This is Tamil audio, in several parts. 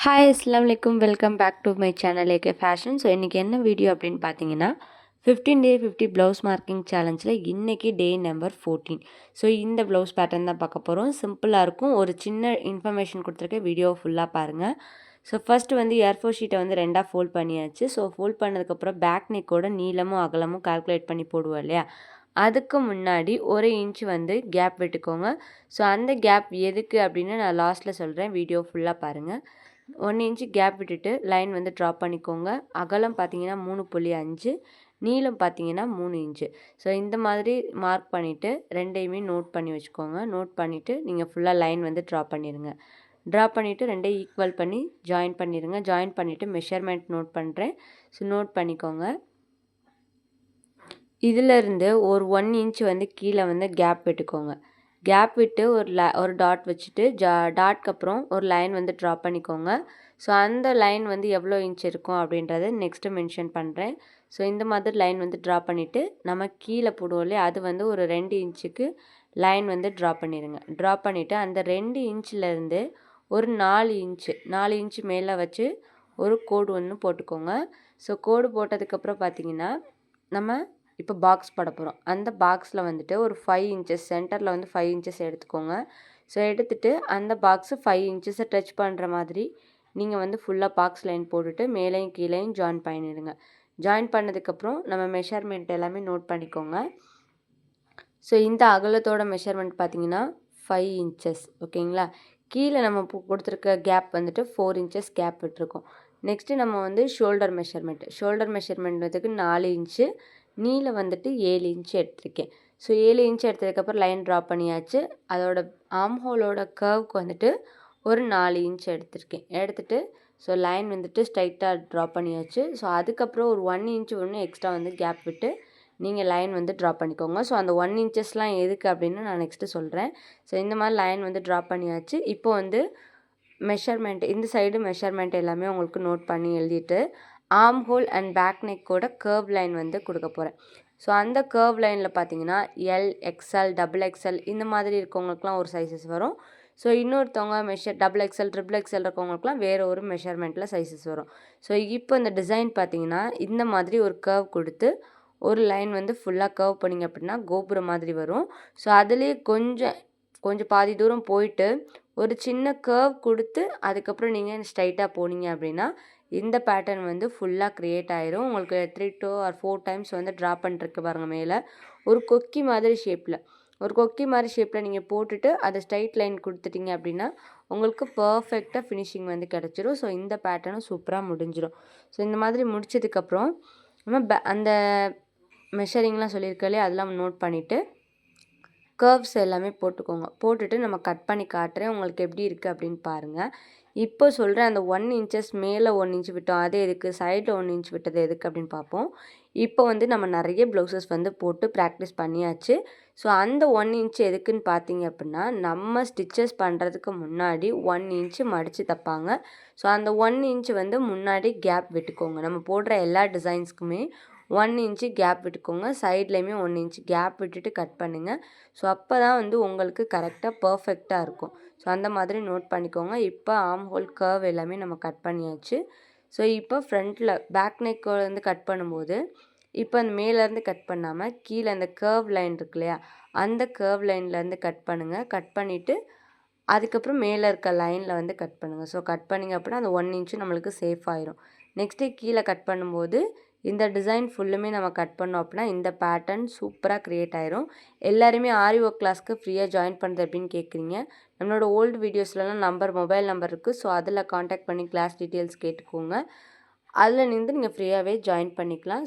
ஹாய் அஸ்ஸலாமு அலைக்கும். Welcome back to my channel AK Fashion. So இன்றைக்கி என்ன வீடியோ அப்படின்னு பார்த்தீங்கன்னா 15 day 50 ப்ளவுஸ் மார்க்கிங் சேலஞ்சில் இன்றைக்கி டே நம்பர் 14. ஸோ இந்த ப்ளவுஸ் பேட்டர்ன் தான் பார்க்க போகிறோம். சிம்பிளாக இருக்கும். ஒரு சின்ன இன்ஃபர்மேஷன் கொடுத்துருக்கேன், வீடியோ ஃபுல்லாக பாருங்கள். ஸோ ஃபஸ்ட்டு வந்து ஏர்4 ஷீட்டை வந்து ரெண்டாக ஃபோல்ட் பண்ணியாச்சு. ஸோ ஃபோல்ட் பண்ணதுக்கப்புறம் பேக் நெக்கோட நீளமும் அகலமும் கால்குலேட் பண்ணி போடுவோம் இல்லையா, அதுக்கு முன்னாடி 1 இன்ச் வந்து கேப் விட்டுக்கோங்க. ஸோ அந்த கேப் எதுக்கு அப்படின்னு நான் லாஸ்ட்டில் சொல்கிறேன், வீடியோ ஃபுல்லாக பாருங்கள். 1 இன்ச்சு கேப் விட்டுட்டு லைன் வந்து ட்ரா பண்ணிக்கோங்க. அகலம் பார்த்தீங்கன்னா 3.5, நீளம் பார்த்தீங்கன்னா 3 இன்ச்சு. ஸோ இந்த மாதிரி மார்க் பண்ணிவிட்டு ரெண்டையுமே நோட் பண்ணி வச்சுக்கோங்க. நோட் பண்ணிவிட்டு நீங்கள் ஃபுல்லாக லைன் வந்து ட்ரா பண்ணிடுங்க. ட்ரா பண்ணிவிட்டு ரெண்டையும் ஈக்குவல் பண்ணி ஜாயின் பண்ணிடுங்க. ஜாயின் பண்ணிவிட்டு மெஷர்மெண்ட் நோட் பண்ணுறேன். ஸோ நோட் பண்ணிக்கோங்க. இதிலேருந்து ஒரு 1 இன்ச் வந்து கீழே வந்து கேப் விட்டுக்கோங்க. கேப் விட்டு ஒரு டாட் வச்சுட்டு டாட்க்கு அப்புறம் ஒரு லைன் வந்து ட்ரா பண்ணிக்கோங்க. ஸோ அந்த லைன் வந்து எவ்வளோ இன்ச் இருக்கும் அப்படின்றத நெக்ஸ்ட்டு மென்ஷன் பண்ணுறேன். ஸோ இந்த மாதிரி லைன் வந்து ட்ரா பண்ணிவிட்டு நம்ம கீழே போடுவோம் இல்லையா, அது வந்து ஒரு 2 இன்ச்சுக்கு லைன் வந்து ட்ரா பண்ணிடுங்க. ட்ரா பண்ணிவிட்டு அந்த 2 இன்ச்சிலேருந்து ஒரு 4 இன்ச்சு மேலே வச்சு ஒரு கோடு ஒன்று போட்டுக்கோங்க. ஸோ கோடு போட்டதுக்கப்புறம் பார்த்தீங்கன்னா நம்ம இப்போ பாக்ஸ் போட போகிறோம். அந்த பாக்ஸில் வந்துட்டு ஒரு 5 இன்ச்சஸ் சென்டரில் வந்து 5 இன்ச்சஸ் எடுத்துக்கோங்க. ஸோ எடுத்துகிட்டு அந்த பாக்ஸு 5 இன்ச்சஸை டச் பண்ணுற மாதிரி நீங்கள் வந்து ஃபுல்லாக பாக்ஸ் லைன் போட்டுட்டு மேலேயும் கீழேயும் ஜாயின் பண்ணிடுங்க. ஜாயின் பண்ணதுக்கப்புறம் நம்ம மெஷர்மெண்ட் எல்லாமே நோட் பண்ணிக்கோங்க. ஸோ இந்த அகலத்தோட மெஷர்மெண்ட் பார்த்தீங்கன்னா 5 இன்ச்சஸ். ஓகேங்களா. கீழே நம்ம கொடுத்துருக்க கேப் வந்துட்டு 4 இன்ச்சஸ் கேப் விட்டுருக்கோம். நெக்ஸ்ட்டு நம்ம வந்து ஷோல்டர் மெஷர்மெண்ட் வந்துக்கு 4 இன்ச்சு, நீளம் வந்துட்டு 7 இன்ச் எடுத்திருக்கேன். ஸோ 7 இன்ச் எடுத்ததுக்கப்புறம் லைன் ட்ரா பண்ணியாச்சு. அதோட ஆம் ஹோலோட கர்வுக்கு வந்துட்டு ஒரு 4 இன்ச் எடுத்துகிட்டு ஸோ லைன் வந்துட்டு ஸ்ட்ரைட்டாக ட்ரா பண்ணியாச்சு. ஸோ அதுக்கப்புறம் ஒரு 1 இன்ச் ஒன்று எக்ஸ்ட்ரா வந்து கேப் விட்டு நீங்கள் லைன் வந்து ட்ரா பண்ணிக்கோங்க. ஸோ அந்த 1 இன்ச்சஸ்லாம் எதுக்கு அப்படின்னு நான் நெக்ஸ்ட்டு சொல்கிறேன். ஸோ இந்த மாதிரி லைன் வந்து ட்ரா பண்ணியாச்சு. இப்போ வந்து மெஷர்மெண்ட் இந்த சைடு மெஷர்மெண்ட் எல்லாமே உங்களுக்கு நோட் பண்ணி எழுதிட்டு ஆர்ம் ஹோல் அண்ட் பேக் நெக்கோட கர்வ் லைன் வந்து கொடுக்க போகிறேன். ஸோ அந்த கர்வ் லைனில் பார்த்தீங்கன்னா எல், எக்ஸ்எல், XXL இந்த மாதிரி இருக்கவங்களுக்குலாம் ஒரு சைஸஸ் வரும். ஸோ இன்னொருத்தவங்க XXL, XXL இருக்கவங்களுக்குலாம் வேறு ஒரு மெஷர்மெண்ட்டில் சைஸஸ் வரும். ஸோ இப்போ இந்த டிசைன் பார்த்தீங்கன்னா இந்த மாதிரி ஒரு கர்வ் கொடுத்து ஒரு லைன் வந்து ஃபுல்லாக கர்வ் பண்ணிங்க அப்படின்னா கோபுரம் மாதிரி வரும். ஸோ அதுலேயே கொஞ்சம் பாதி தூரம் போயிட்டு ஒரு சின்ன கர்வ் கொடுத்து அதுக்கப்புறம் நீங்கள் ஸ்ட்ரைட்டாக போனீங்க அப்படின்னா இந்த பேட்டர்ன் வந்து ஃபுல்லாக க்ரியேட் ஆயிரும். உங்களுக்கு 3 to 4 டைம்ஸ் வந்து ட்ரா பண்ணிருக்கு பாருங்கள். மேலே ஒரு கொக்கி மாதிரி ஷேப்பில் நீங்கள் போட்டுட்டு அதை ஸ்ட்ரைட் லைன் கொடுத்துட்டிங்க அப்படின்னா உங்களுக்கு பர்ஃபெக்டாக ஃபினிஷிங் வந்து கிடச்சிரும். ஸோ இந்த பேட்டர்னும் சூப்பராக முடிஞ்சிடும். ஸோ இந்த மாதிரி முடிச்சதுக்கப்புறம் நம்ம அந்த மெஷரிங்லாம் சொல்லியிருக்கலே அதெல்லாம் நோட் பண்ணிவிட்டு கர்வ்ஸ் எல்லாமே போட்டுட்டு நம்ம கட் பண்ணி காட்டுறேன், உங்களுக்கு எப்படி இருக்குது அப்படின்னு பாருங்கள். இப்போ சொல்கிறேன், அந்த 1 இன்ச்சஸ் மேலே 1 இன்ச் விட்டோம், அது எதுக்கு, சைடில் 1 இன்ச் விட்டது எதுக்கு அப்படின்னு பார்ப்போம். இப்போ வந்து நம்ம நிறைய ப்ளவுசஸ் வந்து போட்டு ப்ராக்டிஸ் பண்ணியாச்சு. ஸோ அந்த 1 இன்ச் எதுக்குன்னு பார்த்தீங்க அப்படின்னா நம்ம ஸ்டிச்சஸ் பண்ணுறதுக்கு முன்னாடி 1 இன்ச்சு மடித்து தைப்பாங்க. ஸோ அந்த 1 இன்ச் வந்து முன்னாடி கேப் விட்டுக்கோங்க. நம்ம போடுற எல்லா டிசைன்ஸ்க்குமே 1 இன்ச்சு கேப் விட்டுக்கோங்க. சைட்லேயுமே 1 இன்ச்சு கேப் விட்டுட்டு கட் பண்ணுங்கள். ஸோ அப்போ தான் வந்து உங்களுக்கு கரெக்டாக பர்ஃபெக்டாக இருக்கும். ஸோ அந்த மாதிரி நோட் பண்ணிக்கோங்க. இப்போ ஆர்ம் ஹோல் கர்வ் எல்லாமே நம்ம கட் பண்ணியாச்சு. ஸோ இப்போ ஃப்ரண்ட்டில் பேக் நெக்லேருந்து கட் பண்ணும்போது இப்போ அந்த மேலேருந்து கட் பண்ணாமல் கீழே அந்த கர்வ் லைன் இருக்கு இல்லையா, அந்த கர்வ் லைன்லேருந்து கட் பண்ணுங்கள். கட் பண்ணிவிட்டு அதுக்கப்புறம் மேலே இருக்க லைனில் வந்து கட் பண்ணுங்கள். ஸோ கட் பண்ணிங்க அப்படின்னா அந்த 1 இன்ச்சு நம்மளுக்கு சேஃப் ஆயிரும். நெக்ஸ்ட்டு கீழே கட் பண்ணும்போது இந்த டிசைன் ஃபுல்லுமே நம்ம கட் பண்ணோம் அப்படின்னா இந்த பேட்டர்ன் சூப்பராக க்ரியேட் ஆயிரும். எல்லாருமே ஆரி ஒர்க் கிளாஸ்க்கு ஃப்ரீயாக ஜாயின் பண்ணுறது அப்படின்னு கேட்குறீங்க. நம்மளோட ஓல்டு வீடியோஸ்லலாம் மொபைல் நம்பர் இருக்குது. ஸோ அதில் காண்டாக்ட் பண்ணி கிளாஸ் டீட்டெயில்ஸ் கேட்டுக்கோங்க. அதில் நின்று நீங்கள் ஃப்ரீயாகவே ஜாயின் பண்ணிக்கலாம்.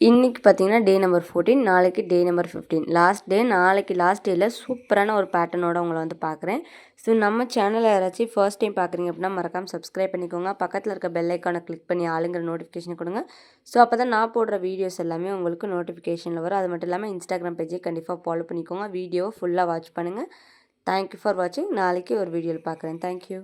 இன்றைக்கி பார்த்தீங்கன்னா டே நம்பர் 14, நாளைக்கு டே நம்பர் 15 லாஸ்ட் டே. நாளைக்கு லாஸ்ட் டேயில் சூப்பரான ஒரு பேட்டர்னோட உங்களை வந்து பார்க்குறேன். ஸோ நம்ம சேனலில் யாராச்சும் ஃபர்ஸ்ட் டைம் பார்க்குறீங்க அப்படின்னா மறக்காமல் சப்ஸ்கிரைப் பண்ணிக்கோங்க. பக்கத்தில் இருக்க பெல் ஐக்கானை கிளிக் பண்ணி ஆளுங்கிற நோட்டிஃபிகேஷன் கொடுங்க. ஸோ அப்போ தான் நான் போடுற வீடியோஸ் எல்லாமே உங்களுக்கு நோட்டிஃபிகேஷனில் வரும். அது மட்டும் இல்லாமல் இன்ஸ்டாகிராம் பேஜை கண்டிப்பாக ஃபாலோ பண்ணிக்கோங்க. வீடியோவை ஃபுல்லாக வாட்ச் பண்ணுங்கள். தேங்க்யூ ஃபார் வாட்சிங். நாளைக்கு ஒரு வீடியோவில் பார்க்குறேன். தேங்க்யூ.